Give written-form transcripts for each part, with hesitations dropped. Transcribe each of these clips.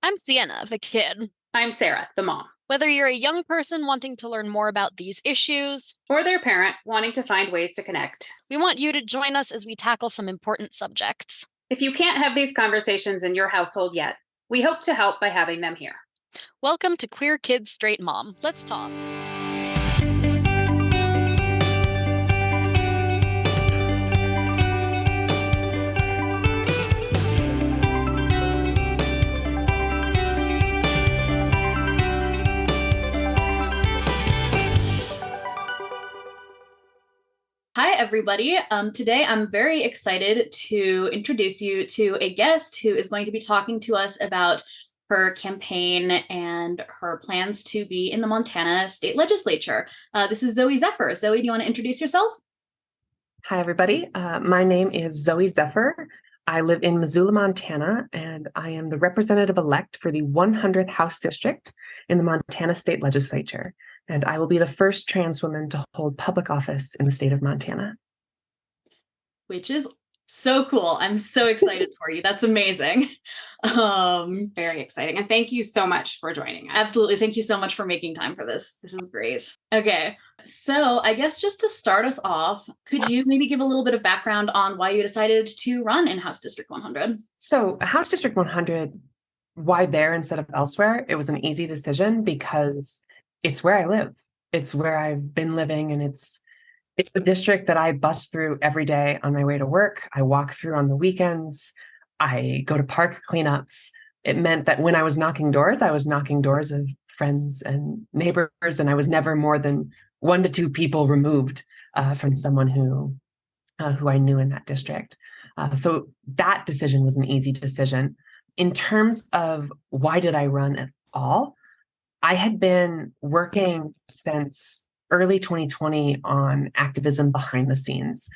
I'm Sienna, the kid. I'm Sarah, the mom, Whether you're a young person wanting to learn more about these issues, or their parent wanting to find ways to connect. we want you to join us as we tackle some important subjects. If you can't have these conversations in your household yet, we hope to help by having them here. Welcome to Queer Kids Straight Mom. Let's talk. Hi, everybody. Today, I'm very excited to introduce you to a guest who is going to be talking to us about her campaign and her plans to be in the Montana State Legislature. This is Zooey Zephyr. Zooey, do you want to introduce yourself? Hi, everybody. My name is Zooey Zephyr. I live in Missoula, Montana, and I am the representative-elect for the 100th House District in the Montana State Legislature. And I will be the first trans woman to hold public office in the state of Montana. Which is so cool. I'm so excited for you. That's amazing. Very exciting. And thank you so much for joining us. Absolutely. Thank you so much for making time for this. This is great. Okay. So I guess just to start us off, could you maybe give a little bit of background on why you decided to run in House District 100? So House District 100, why there instead of elsewhere? It was an easy decision because it's where I live. It's where I've been living, and it's the district that I bus through every day on my way to work. I walk through on the weekends. I go to park cleanups. It meant that when I was knocking doors, I was knocking doors of friends and neighbors, and I was never more than 1 to 2 people removed from someone who I knew in that district. So that decision was an easy decision. In terms of why did I run at all? I had been working since early 2020 on activism behind the scenes,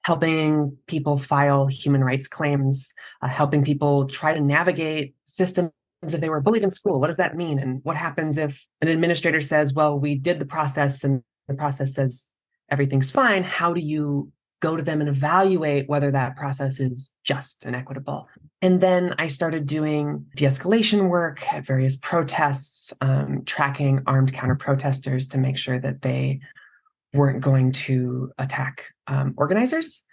helping people file human rights claims, helping people try to navigate systems if they were bullied in school. What does that mean? And what happens if an administrator says, well, we did the process and the process says everything's fine? How do you go to them and evaluate whether that process is just and equitable? And then I started doing de-escalation work at various protests, tracking armed counter-protesters to make sure that they weren't going to attack organizers,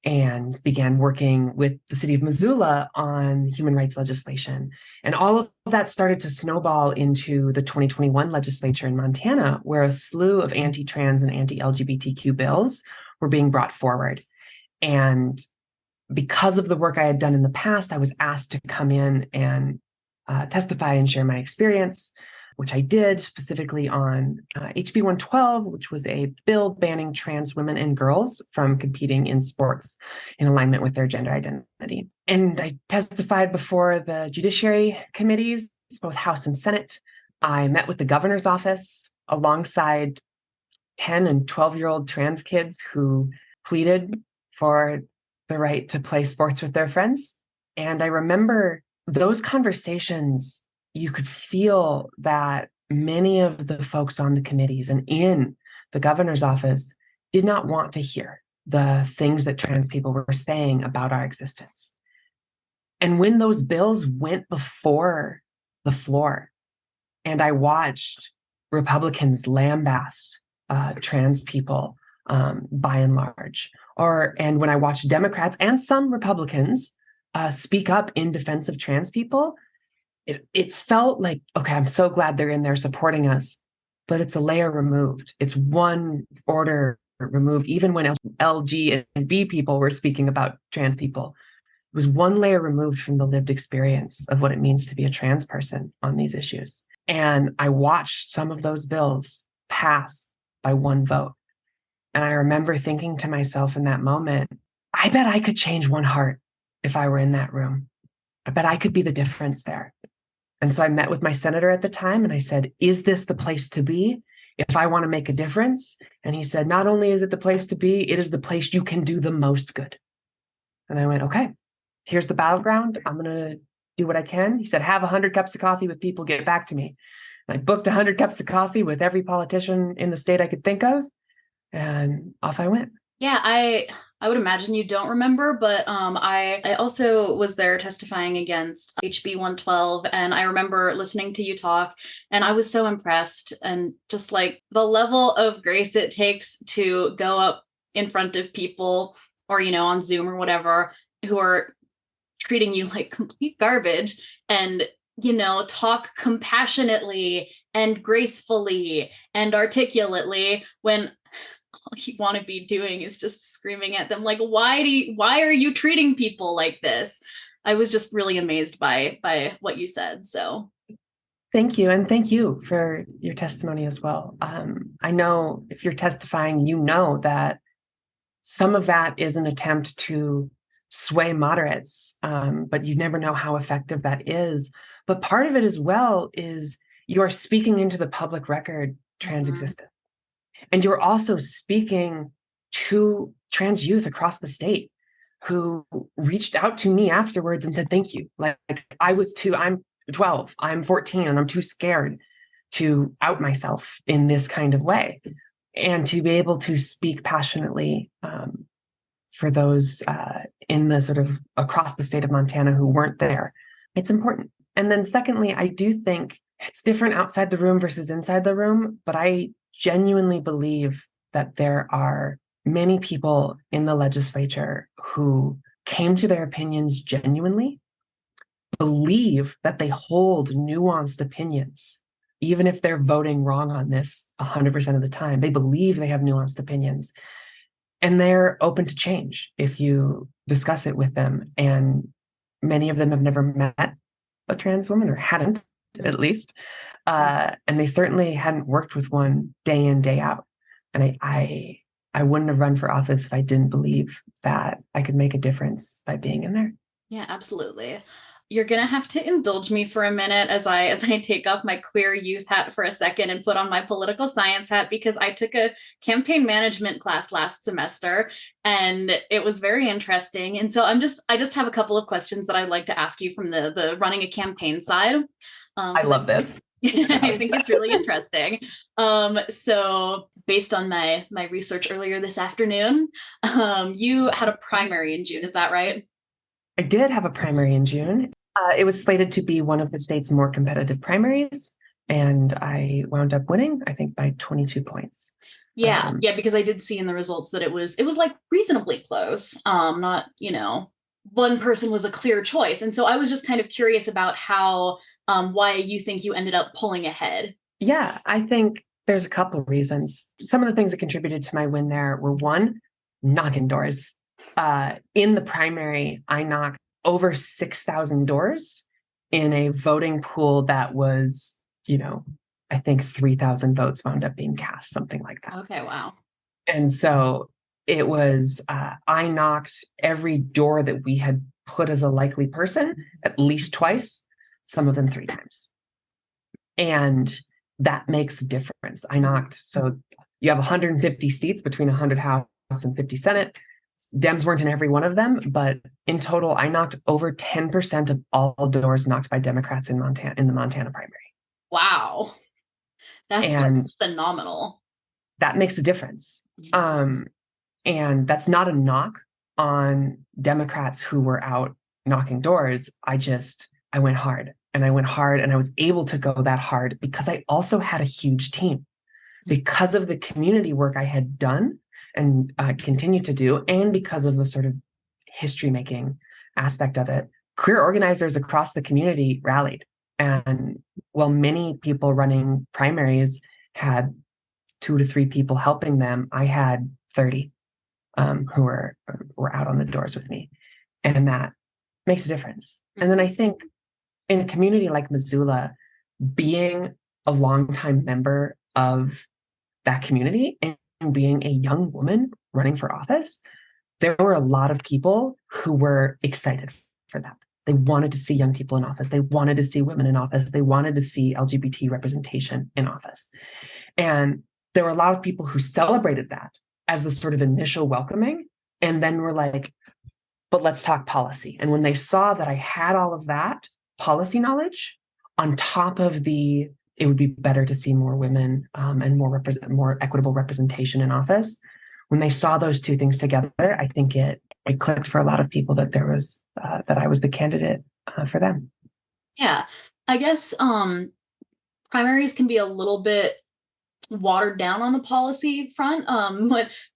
and began working with the city of Missoula on human rights legislation. And all of that started to snowball into the 2021 legislature in Montana, where a slew of anti-trans and anti-LGBTQ bills were being brought forward. And because of the work I had done in the past, I was asked to come in and testify and share my experience, which I did, specifically on HB 112, which was a bill banning trans women and girls from competing in sports in alignment with their gender identity. And I testified before the judiciary committees, both House and Senate. I met with the governor's office alongside 10 and 12-year-old trans kids who pleaded for the right to play sports with their friends. And I remember those conversations, you could feel that many of the folks on the committees and in the governor's office did not want to hear the things that trans people were saying about our existence. And when those bills went before the floor, and I watched Republicans lambast trans people by and large, and when I watched Democrats and some Republicans speak up in defense of trans people, it felt like, okay, I'm so glad they're in there supporting us, but it's a layer removed. It's one order removed. Even when LG and B people were speaking about trans people, it was one layer removed from the lived experience of what it means to be a trans person on these issues. And I watched some of those bills pass by one vote. And I remember thinking to myself in that moment, I bet I could change one heart if I were in that room. I bet I could be the difference there. And so I met with my senator at the time and I said, is this the place to be if I want to make a difference? And he said, not only is it the place to be, it is the place you can do the most good. And I went, okay, here's the battleground. I'm going to do what I can. He said, have 100 cups of coffee with people, get back to me. And I booked 100 cups of coffee with every politician in the state I could think of. And off I went. Yeah, I I would imagine you don't remember, but I also was there testifying against HB 112, and I remember listening to you talk, and I was so impressed, and just like the level of grace it takes to go up in front of people or, on Zoom or whatever, who are treating you like complete garbage and, talk compassionately and gracefully and articulately when all you want to be doing is just screaming at them like, why are you treating people like this? I was just really amazed by what you said. So thank you. And thank you for your testimony as well. I know if you're testifying, that some of that is an attempt to sway moderates, but you never know how effective that is. But part of it as well is you're speaking into the public record trans existence. And you're also speaking to trans youth across the state who reached out to me afterwards and said, thank you. Like I'm 12, I'm 14, and I'm too scared to out myself in this kind of way. And to be able to speak passionately for those in the sort of across the state of Montana who weren't there, it's important. And then secondly, I do think it's different outside the room versus inside the room, but I genuinely believe that there are many people in the legislature who came to their opinions genuinely, believe that they hold nuanced opinions, even if they're voting wrong on this 100% of the time. They believe they have nuanced opinions, and they're open to change if you discuss it with them. And many of them have never met a trans woman, or hadn't, at least. And they certainly hadn't worked with one day in, day out. And I wouldn't have run for office if I didn't believe that I could make a difference by being in there. Yeah, absolutely. You're gonna have to indulge me for a minute as I take off my queer youth hat for a second and put on my political science hat, because I took a campaign management class last semester and it was very interesting. And so I just have a couple of questions that I'd like to ask you from the running a campaign side. I love this. I think it's really interesting. So based on my research earlier this afternoon, you had a primary in June, is that right? I did have a primary in June. It was slated to be one of the state's more competitive primaries, and I wound up winning, I think, by 22 points. Yeah, because I did see in the results that it was like reasonably close. Not, one person was a clear choice. And so I was just kind of curious about how why you think you ended up pulling ahead. Yeah, I think there's a couple of reasons. Some of the things that contributed to my win there were, one, knocking doors. In the primary, I knocked over 6,000 doors in a voting pool that was, I think 3,000 votes wound up being cast, something like that. Okay, wow. And so it was, I knocked every door that we had put as a likely person at least twice, some of them 3 times. And that makes a difference. So you have 150 seats between 100 House and 50 Senate. Dems weren't in every one of them, but in total, I knocked over 10% of all doors knocked by Democrats in the Montana primary. Wow. That's phenomenal. That makes a difference. And that's not a knock on Democrats who were out knocking doors. I went hard, and I was able to go that hard because I also had a huge team because of the community work I had done and continue to do, and because of the sort of history making aspect of it. Queer organizers across the community rallied. And while many people running primaries had 2 to 3 people helping them, I had 30 who were out on the doors with me. And that makes a difference. And then I think in a community like Missoula, being a longtime member of that community and being a young woman running for office, there were a lot of people who were excited for that. They wanted to see young people in office. They wanted to see women in office. They wanted to see LGBT representation in office. And there were a lot of people who celebrated that as the sort of initial welcoming, and then were like, but let's talk policy. And when they saw that I had all of that policy knowledge on top of it would be better to see more women and more equitable representation in office, when they saw those two things together, I think it clicked for a lot of people that there was that I was the candidate for them. Yeah, I guess primaries can be a little bit watered down on the policy front.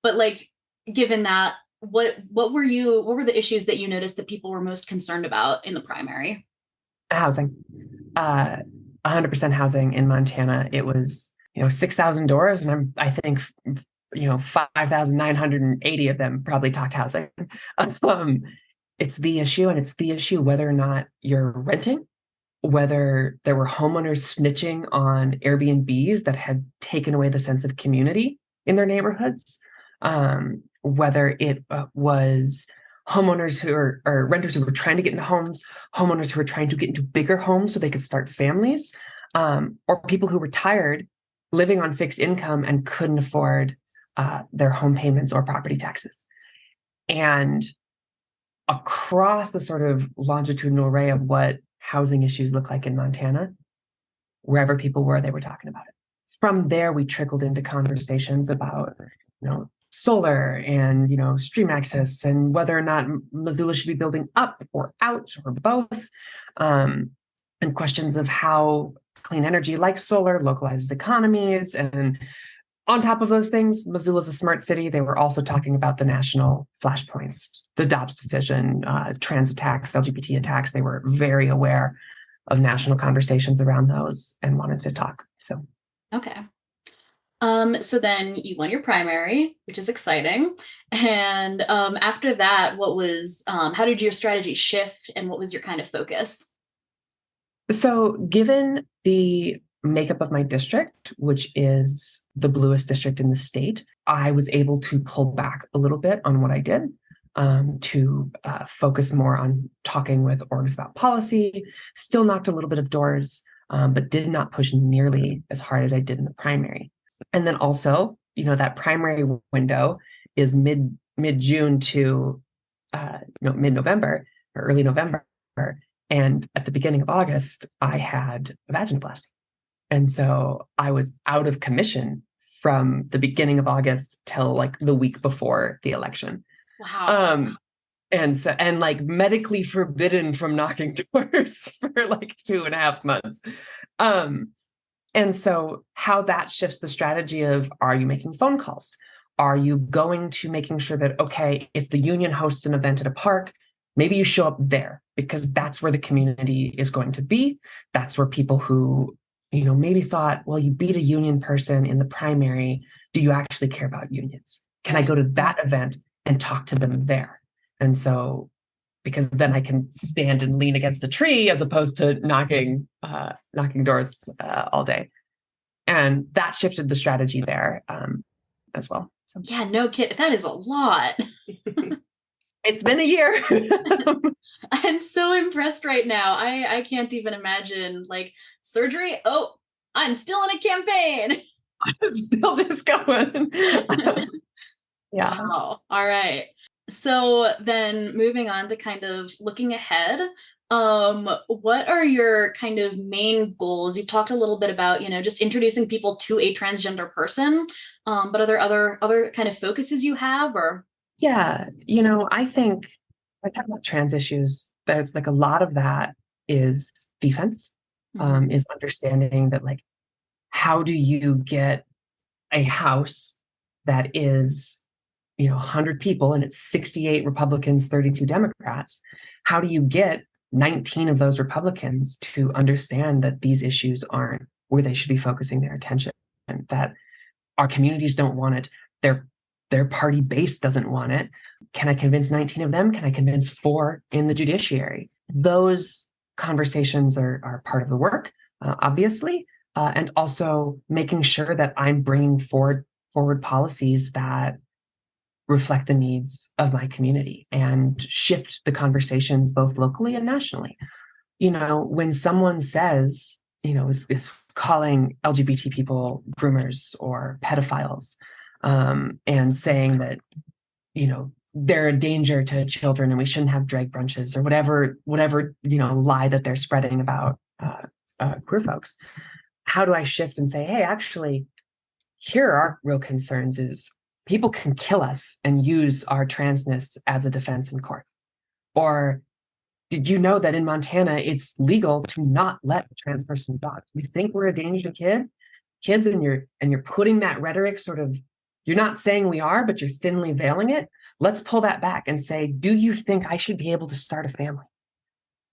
But like, given that, what were the issues that you noticed that people were most concerned about in the primary? Housing, 100% housing in Montana. It was 6,000 doors, and I think 5,980 of them probably talked housing. It's the issue, and it's the issue whether or not you're renting, whether there were homeowners snitching on Airbnbs that had taken away the sense of community in their neighborhoods, whether it was homeowners or renters who were trying to get into homes, homeowners who were trying to get into bigger homes so they could start families, or people who were tired living on fixed income and couldn't afford their home payments or property taxes. And across the sort of longitudinal array of what housing issues look like in Montana, wherever people were, they were talking about it. From there, we trickled into conversations about, solar and, stream access, and whether or not Missoula should be building up or out or both, and questions of how clean energy like solar localizes economies. And on top of those things, Missoula's a smart city. They were also talking about the national flashpoints, the Dobbs decision, trans attacks, LGBT attacks. They were very aware of national conversations around those and wanted to talk. So, okay. So then you won your primary, which is exciting. And after that, how did your strategy shift, and what was your kind of focus? So given the makeup of my district, which is the bluest district in the state, I was able to pull back a little bit on what I did, to focus more on talking with orgs about policy. Still knocked a little bit of doors, but did not push nearly as hard as I did in the primary. And then also, that primary window is mid-June to mid-November or early November. And at the beginning of August, I had a vaginoplasty. And so I was out of commission from the beginning of August till like the week before the election. Wow. And like medically forbidden from knocking doors for like 2.5 months. And so how that shifts the strategy of, are you making phone calls? Are you going to making sure that, okay, if the union hosts an event at a park, maybe you show up there because that's where the community is going to be. That's where people who, maybe thought, well, you beat a union person in the primary. Do you actually care about unions? Can I go to that event and talk to them there? And so, because then I can stand and lean against a tree as opposed to knocking doors all day. And that shifted the strategy there as well. So. Yeah, no kid, that is a lot. It's been a year. I'm so impressed right now. I can't even imagine, like, surgery. Oh, I'm still in a campaign. Still just going. Yeah. Wow. All right. So then moving on to kind of looking ahead, what are your kind of main goals? You've talked a little bit about, just introducing people to a transgender person, but are there other kind of focuses you have, or? Yeah, I think when I talk about trans issues, there's like a lot of that is defense, is understanding that, like, how do you get a house that is, 100 people and it's 68 Republicans, 32 Democrats? How do you get 19 of those Republicans to understand that these issues aren't where they should be focusing their attention, and that our communities don't want it? Their party base doesn't want it. Can I convince 19 of them? Can I convince 4 in the judiciary? Those conversations are part of the work, obviously, and also making sure that I'm bringing forward policies that reflect the needs of my community and shift the conversations both locally and nationally. When someone says, is calling LGBT people groomers or pedophiles, and saying that, they're a danger to children and we shouldn't have drag brunches or whatever, lie that they're spreading about queer folks. How do I shift and say, hey, actually, here are our real concerns is people can kill us and use our transness as a defense in court. Or did you know that in Montana, it's legal to not let a trans person dog? You think we're a danger to kids, and you're putting that rhetoric sort of, you're not saying we are, but you're thinly veiling it. Let's pull that back and say, do you think I should be able to start a family?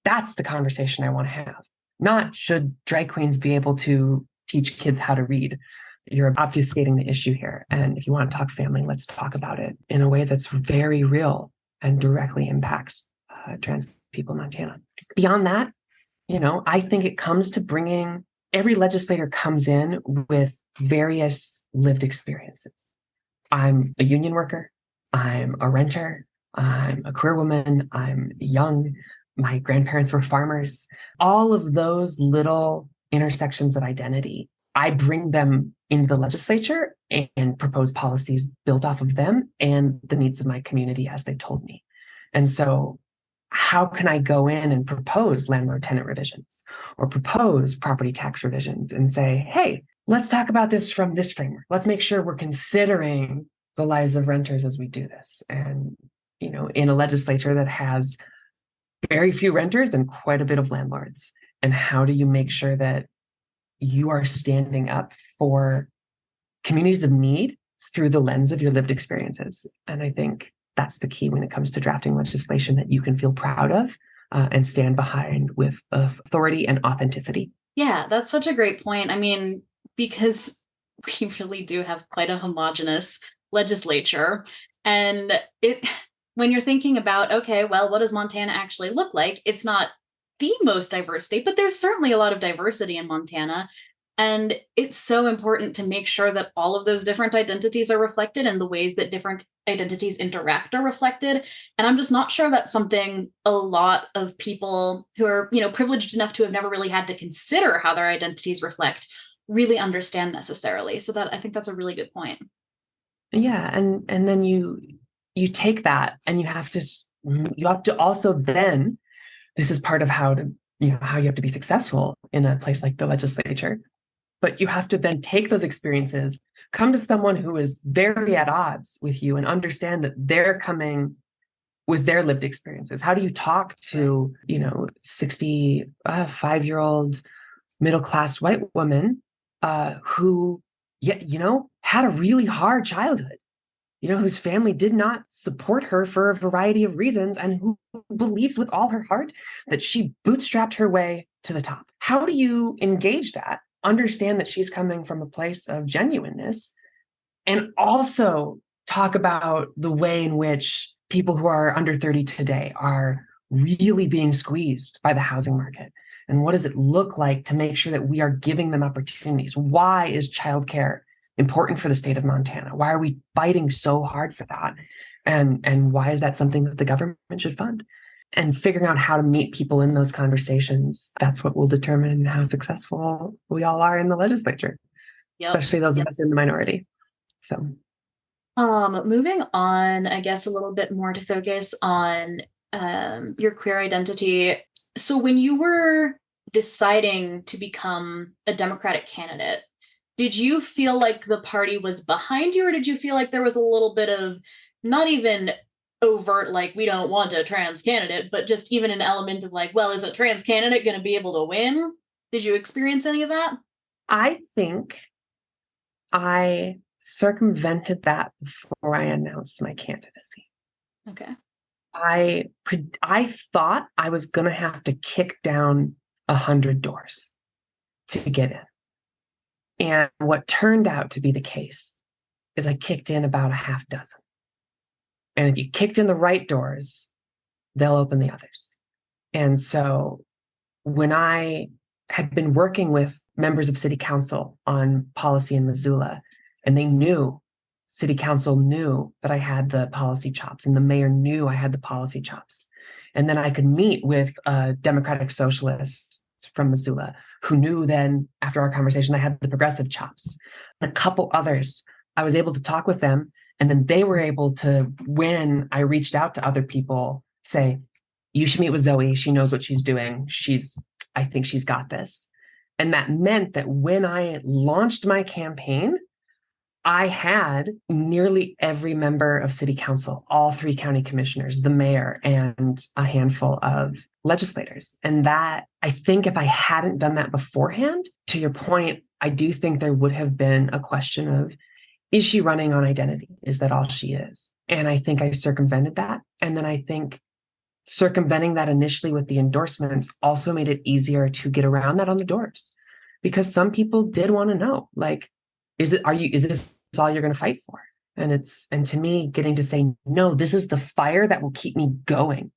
That's the conversation I want to have. Not should drag queens be able to teach kids how to read. You're obfuscating the issue here. And if you want to talk family, let's talk about it in a way that's very real and directly impacts trans people in Montana. Beyond that, I think it comes to bringing, every legislator comes in with various lived experiences. I'm a union worker. I'm a renter. I'm a queer woman. I'm young. My grandparents were farmers. All of those little intersections of identity, I bring them into the legislature and propose policies built off of them and the needs of my community as they told me. And so how can I go in and propose landlord-tenant revisions or propose property tax revisions and say, hey, let's talk about this from this framework. Let's make sure we're considering the lives of renters as we do this. And, in a legislature that has very few renters and quite a bit of landlords. And how do you make sure that you are standing up for communities of need through the lens of your lived experiences? And I think that's the key when it comes to drafting legislation that you can feel proud of and stand behind with authority and authenticity. Yeah, that's such a great point. I mean, because we really do have quite a homogenous legislature. And when you're thinking about, okay, well, what does Montana actually look like? It's not the most diverse state, but there's certainly a lot of diversity in Montana. And it's so important to make sure that all of those different identities are reflected and the ways that different identities interact are reflected. And I'm just not sure that's something a lot of people who are, privileged enough to have never really had to consider how their identities reflect really understand necessarily. So that I think that's a really good point. Yeah. And then you take that and you have to also then, this is part of how you have to be successful in a place like the legislature, but you have to then take those experiences, come to someone who is very at odds with you and understand that they're coming with their lived experiences. How do you talk to, 65-year-old middle-class white woman who, had a really hard childhood, whose family did not support her for a variety of reasons and who believes with all her heart that she bootstrapped her way to the top? How do you engage that? Understand that she's coming from a place of genuineness and also talk about the way in which people who are under 30 today are really being squeezed by the housing market. And what does it look like to make sure that we are giving them opportunities? Why is childcare important for the state of Montana? Why are we fighting so hard for that? And why is that something that the government should fund? And figuring out how to meet people in those conversations, that's what will determine how successful we all are in the legislature, especially those of us in the minority. So, moving on, I guess a little bit more to focus on your queer identity. So when you were deciding to become a Democratic candidate, did you feel like the party was behind you, or did you feel like there was a little bit of not even overt, like, we don't want a trans candidate, but just even an element of like, well, is a trans candidate going to be able to win? Did you experience any of that? I think I circumvented that before I announced my candidacy. Okay. I thought I was going to have to kick down 100 doors to get in. And what turned out to be the case is I kicked in about a half dozen. And if you kicked in the right doors, they'll open the others. And so when I had been working with members of city council on policy in Missoula, and city council knew that I had the policy chops, and the mayor knew I had the policy chops. And then I could meet with a Democratic socialist from Missoula who knew then after our conversation I had the progressive chops. And a couple others, I was able to talk with them, and then they were able to, when I reached out to other people, say, you should meet with Zooey. She knows what she's doing. I think she's got this. And that meant that when I launched my campaign, I had nearly every member of city council, all 3 county commissioners, the mayor, and a handful of legislators. And that, I think if I hadn't done that beforehand, to your point, I do think there would have been a question of, is she running on identity? Is that all she is? And I think I circumvented that. And then I think circumventing that initially with the endorsements also made it easier to get around that on the doors, because some people did want to know, like, is this all you're going to fight for? And to me, getting to say, no, this is the fire that will keep me going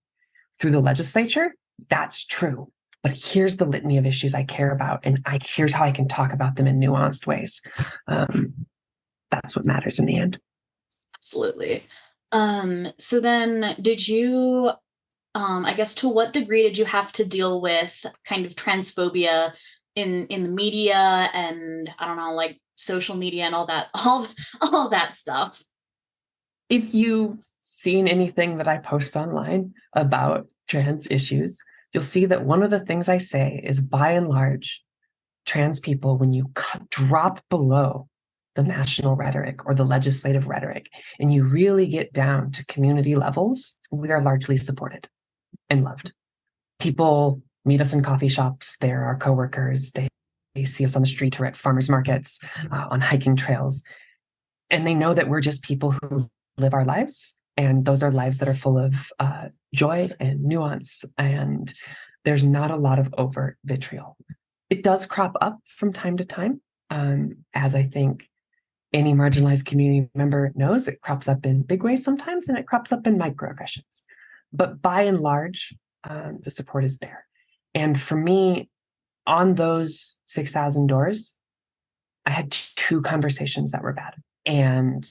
through the legislature. That's true. But here's the litany of issues I care about. And here's how I can talk about them in nuanced ways. That's what matters in the end. Absolutely. So then did you, I guess, to what degree did you have to deal with kind of transphobia in the media and, I don't know, like social media and all that stuff? If you've seen anything that I post online about trans issues, you'll see that one of the things I say is, by and large, trans people, when you drop below the national rhetoric or the legislative rhetoric, and you really get down to community levels, we are largely supported and loved. People meet us in coffee shops. They're our coworkers. They see us on the street or at farmers markets, on hiking trails. And they know that we're just people who live our lives. And those are lives that are full of joy and nuance. And there's not a lot of overt vitriol. It does crop up from time to time, as I think any marginalized community member knows. It crops up in big ways sometimes, and it crops up in microaggressions. But by and large, the support is there. And for me, on those 6,000 doors, I had 2 conversations that were bad. And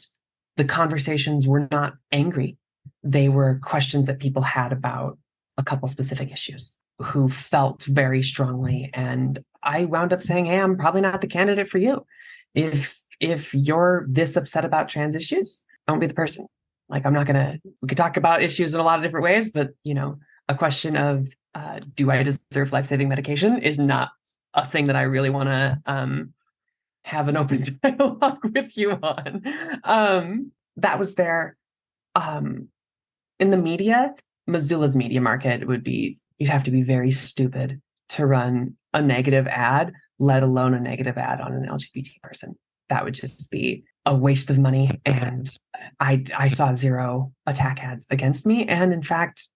the conversations were not angry. They were questions that people had about a couple specific issues, who felt very strongly. And I wound up saying, hey, I'm probably not the candidate for you. If you're this upset about trans issues, don't be the person. Like, we could talk about issues in a lot of different ways, but, a question of, do I deserve life-saving medication is not a thing that I really want to have an open dialogue with you on. That was there. In the media, Missoula's media market you'd have to be very stupid to run a negative ad, let alone a negative ad on an LGBT person. That would just be a waste of money. And I saw 0 attack ads against me. And in fact,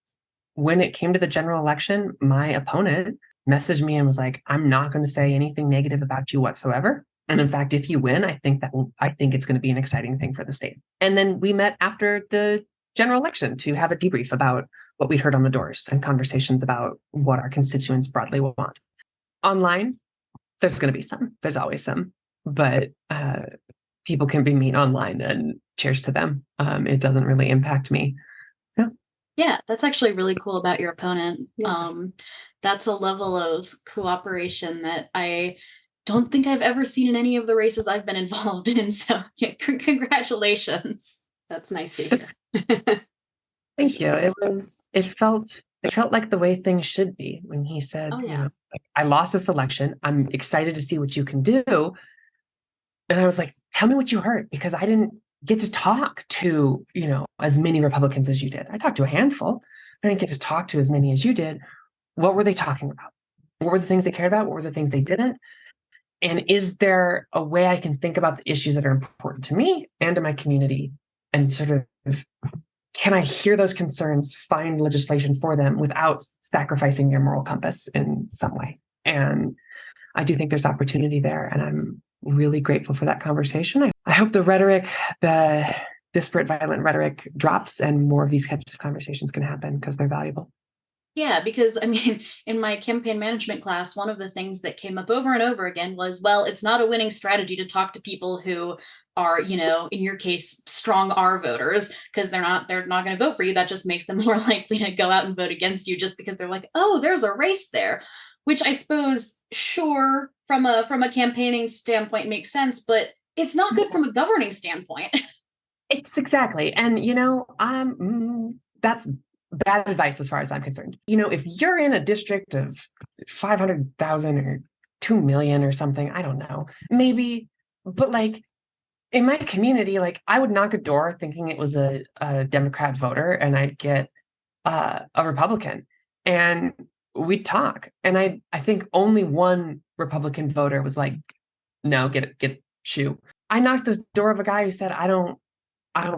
when it came to the general election, my opponent messaged me and was like, I'm not going to say anything negative about you whatsoever. And in fact, if you win, I think it's going to be an exciting thing for the state. And then we met after the general election to have a debrief about what we'd heard on the doors and conversations about what our constituents broadly want. Online, there's going to be some. There's always some. But people can be mean online, and cheers to them. It doesn't really impact me. Yeah, that's actually really cool about your opponent. Yeah. That's a level of cooperation that I don't think I've ever seen in any of the races I've been involved in. So yeah, congratulations. That's nice to hear. Thank you. It felt like the way things should be when he said, I lost this election. I'm excited to see what you can do. And I was like, tell me what you heard, because I didn't get to talk to, as many Republicans as you did. I talked to a handful. I didn't get to talk to as many as you did. What were they talking about? What were the things they cared about? What were the things they didn't? And is there a way I can think about the issues that are important to me and to my community, and sort of, can I hear those concerns, find legislation for them without sacrificing your moral compass in some way? And I do think there's opportunity there. And I'm really grateful for that conversation. I hope the rhetoric, the disparate, violent rhetoric drops, and more of these types of conversations can happen, because they're valuable. Yeah, because I mean, in my campaign management class, one of the things that came up over and over again was, well, it's not a winning strategy to talk to people who are, in your case, strong R voters, because they're not going to vote for you. That just makes them more likely to go out and vote against you, just because they're like, oh, there's a race there, which I suppose, sure, from a campaigning standpoint makes sense, but it's not good from a governing standpoint. It's exactly. And, that's bad advice as far as I'm concerned. If you're in a district of 500,000 or 2 million or something, I don't know, maybe, but like, in my community, like I would knock a door thinking it was a Democrat voter, and I'd get a Republican, and we'd talk. And I think only one Republican voter was like, no, get shoe. I knocked the door of a guy who said, I don't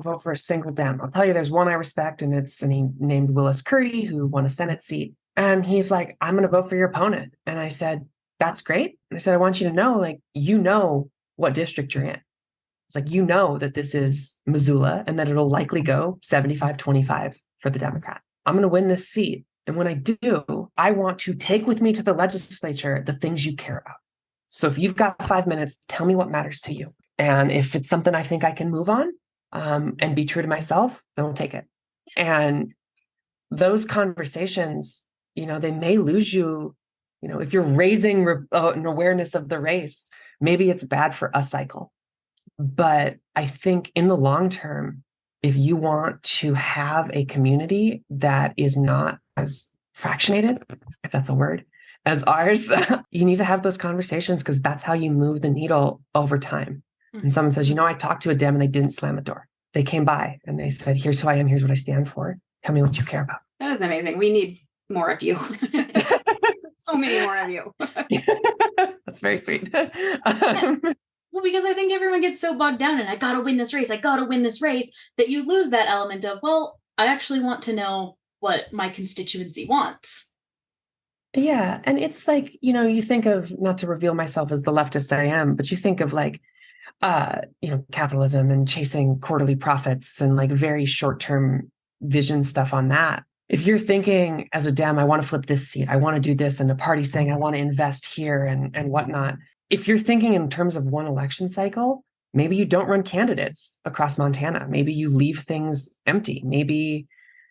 vote for a single Dem. I'll tell you, there's one I respect, and he named Willis Curdy, who won a Senate seat. And he's like, I'm going to vote for your opponent. And I said, that's great. And I said, I want you to know, like, you know what district you're in. It's like, you know that this is Missoula and that it'll likely go 75-25 for the Democrat. I'm going to win this seat. And when I do, I want to take with me to the legislature the things you care about. So if you've got 5 minutes, tell me what matters to you. And if it's something I think I can move on, and be true to myself, then we'll take it. And those conversations, they may lose you, if you're raising an awareness of the race, maybe it's bad for a cycle. But I think in the long term, if you want to have a community that is not as fractionated, if that's a word, as ours, you need to have those conversations, because that's how you move the needle over time. And someone says, I talked to a Dem and they didn't slam a door. They came by and they said, here's who I am. Here's what I stand for. Tell me what you care about. That is amazing. We need more of you. So many more of you. That's very sweet. Well, because I think everyone gets so bogged down in, I got to win this race, that you lose that element of, well, I actually want to know what my constituency wants. Yeah. And it's like, you think of, not to reveal myself as the leftist I am, but you think of like, capitalism and chasing quarterly profits and like very short-term vision stuff on that. If you're thinking as a Dem, I want to flip this seat, I want to do this, and the party saying I want to invest here and whatnot. If you're thinking in terms of one election cycle, maybe you don't run candidates across Montana. Maybe you leave things empty. Maybe,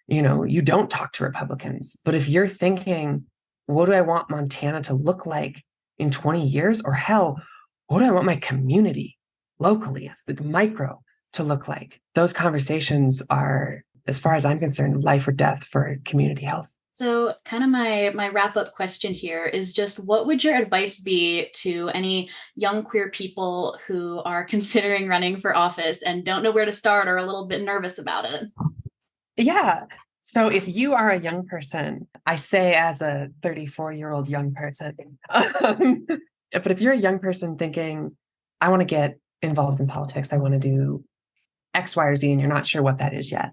you don't talk to Republicans. But if you're thinking, what do I want Montana to look like in 20 years? Or hell, what do I want my community locally, as the micro, to look like? Those conversations are, as far as I'm concerned, life or death for community health. So kind of my wrap-up question here is just, what would your advice be to any young queer people who are considering running for office and don't know where to start or are a little bit nervous about it? Yeah. So if you are a young person, I say as a 34-year-old young person, but if you're a young person thinking, I want to get involved in politics, I want to do X, Y, or Z, and you're not sure what that is yet,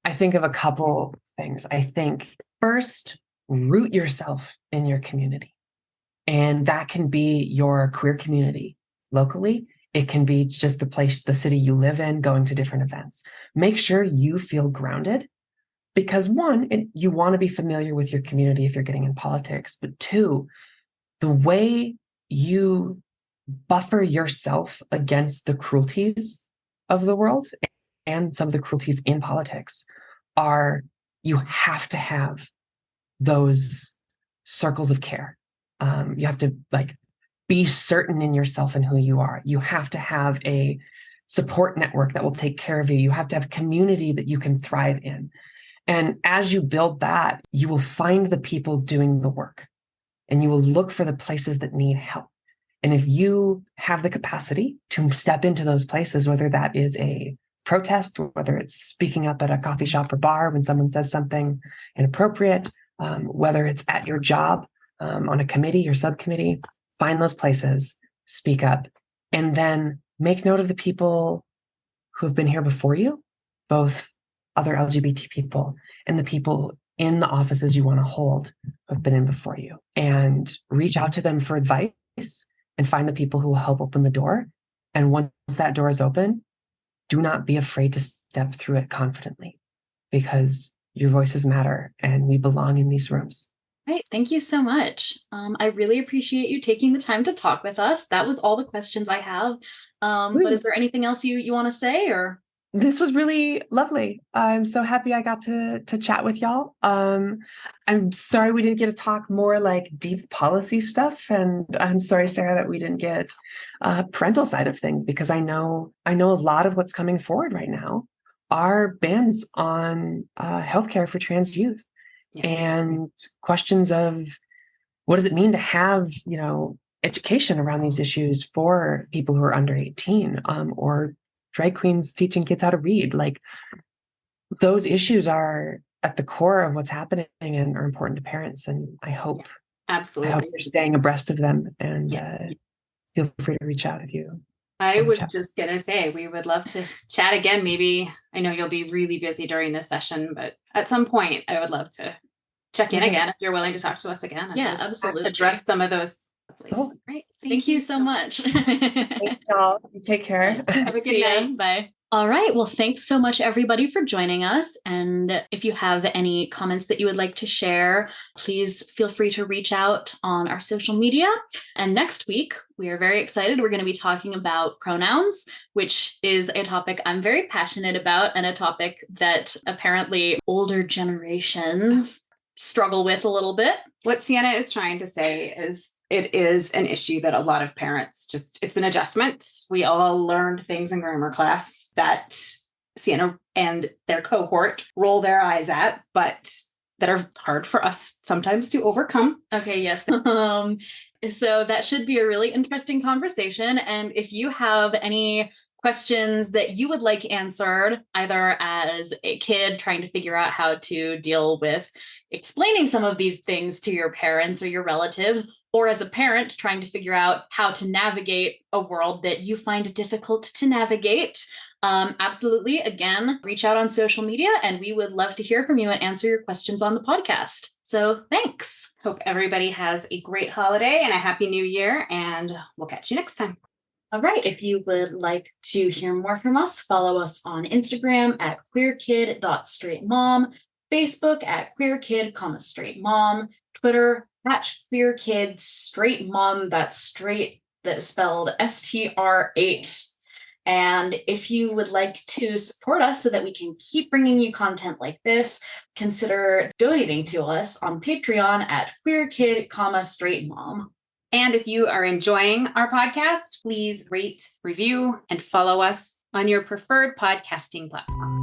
I think of a couple things. I think first, root yourself in your community. And that can be your queer community locally. It can be just the city you live in, going to different events. Make sure you feel grounded, because one, you want to be familiar with your community if you're getting in politics. But two, the way you buffer yourself against the cruelties of the world and some of the cruelties in politics are, you have to have those circles of care. You have to be certain in yourself and who you are. You have to have a support network that will take care of you. You have to have community that you can thrive in. And as you build that, you will find the people doing the work, and you will look for the places that need help. And if you have the capacity to step into those places, whether that is a protest, whether it's speaking up at a coffee shop or bar when someone says something inappropriate, whether it's at your job, on a committee or subcommittee, find those places, speak up, and then make note of the people who have been here before you, both other LGBT people and the people in the offices you want to hold who have been in before you, and reach out to them for advice and find the people who will help open the door. And once that door is open, do not be afraid to step through it confidently, because your voices matter and we belong in these rooms. Right. Thank you so much. I really appreciate you taking the time to talk with us. That was all the questions I have. But is there anything else you want to say, or? This was really lovely. I'm so happy I got to chat with y'all. I'm sorry we didn't get to talk more like deep policy stuff. And I'm sorry, Sarah, that we didn't get parental side of things, because I know a lot of what's coming forward right now are bans on healthcare for trans youth. Yeah. And questions of what does it mean to have, education around these issues for people who are under 18, or drag queens teaching kids how to read. Like, those issues are at the core of what's happening and are important to parents. And I hope Absolutely. you're staying abreast of them, and Yes. feel free to reach out if you. I was just going to say, we would love to chat again. Maybe, I know you'll be really busy during this session, but at some point I would love to check in again if you're willing to talk to us again. And just absolutely. address some of those. Cool. Right. Thank you so much. Thanks, y'all. You take care. Have a good night. Bye. All right. Well, thanks so much, everybody, for joining us. And if you have any comments that you would like to share, please feel free to reach out on our social media. And next week, we are very excited. We're going to be talking about pronouns, which is a topic I'm very passionate about, and a topic that apparently older generations struggle with a little bit. What Sienna is trying to say is it is an issue that a lot of parents it's an adjustment. We all learned things in grammar class that Sienna and their cohort roll their eyes at, but that are hard for us sometimes to overcome. Okay, yes. So that should be a really interesting conversation. And if you have any questions that you would like answered, either as a kid trying to figure out how to deal with explaining some of these things to your parents or your relatives, or as a parent trying to figure out how to navigate a world that you find difficult to navigate, absolutely, again, reach out on social media and we would love to hear from you and answer your questions on the podcast. So thanks. Hope everybody has a great holiday and a happy new year, and we'll catch you next time. All right. If you would like to hear more from us, follow us on Instagram at queerkid.straightmom, Facebook at queerkid, straightmom, Twitter at queerkidstraightmom, that's straight, that is spelled STR8. And if you would like to support us so that we can keep bringing you content like this, consider donating to us on Patreon at queerkid, straightmom. And if you are enjoying our podcast, please rate, review, and follow us on your preferred podcasting platform.